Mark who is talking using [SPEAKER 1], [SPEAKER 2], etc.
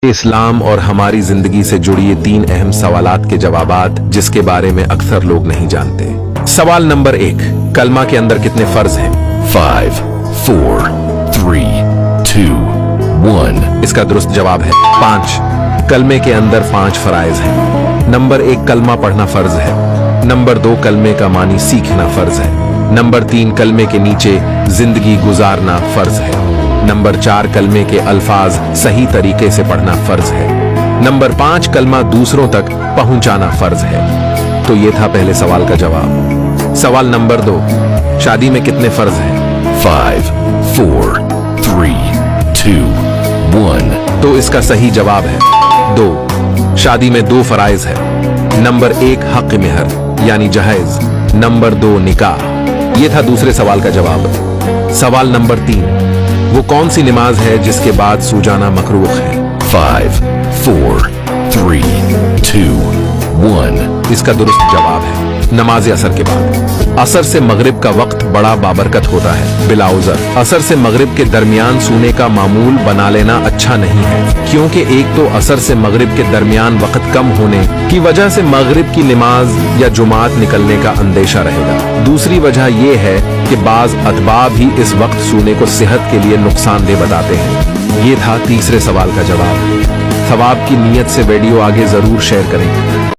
[SPEAKER 1] इस्लाम और हमारी जिंदगी से जुड़ी ये 3 अहम सवालात के जवाबात जिसके बारे में अक्सर लोग नहीं जानते। सवाल नंबर 1, कलमा के अंदर कितने फर्ज हैं?
[SPEAKER 2] 5, 4, 3, 2, 1।
[SPEAKER 1] इसका दुरुस्त जवाब है 5। कलमे के अंदर 5 फराइज हैं। नंबर 1, कलमा पढ़ना फर्ज है। नंबर 2, कलमे का मानी सीखना फर्ज है। नंबर 3, कलमे के नीचे जिंदगी गुजारना फर्ज है। नंबर 4, कलमे के अल्फाज सही तरीके से पढ़ना फर्ज है। नंबर 5, कलमा दूसरों तक पहुंचाना फर्ज है। तो ये था पहले सवाल का जवाब। सवाल नंबर 2, शादी में कितने फर्ज हैं?
[SPEAKER 2] 5, 4, 3, 2, 1।
[SPEAKER 1] तो इसका सही जवाब है 2। शादी में 2 फराइज है। नंबर 1, हक मेहर यानी जहेज। नंबर 2, निकाह। ये था दूसरे सवाल का जवाब। सवाल नंबर 3, वो कौन सी नमाज है जिसके बाद सो जाना मकरूह है?
[SPEAKER 2] 5, 4, 3, 2, 1।
[SPEAKER 1] इसका दुरुस्त जवाब है नमाज असर के बाद। असर से मगरिब का वक्त बड़ा बाबरकत होता है बिलाउजर। असर से मगरिब के दरमियान सोने का मामूल बना लेना अच्छा नहीं है, क्योंकि एक तो असर से मगरिब के दरमियान वक्त कम होने की वजह से मगरिब की नमाज या जुमात निकलने का अंदेशा रहेगा। दूसरी वजह यह है कि बाज अतबा भी इस वक्त सोने को सेहत के लिए नुकसानदेह बताते हैं। ये था तीसरे सवाल का जवाब। सवाब की नीयत से वीडियो आगे जरूर शेयर करें।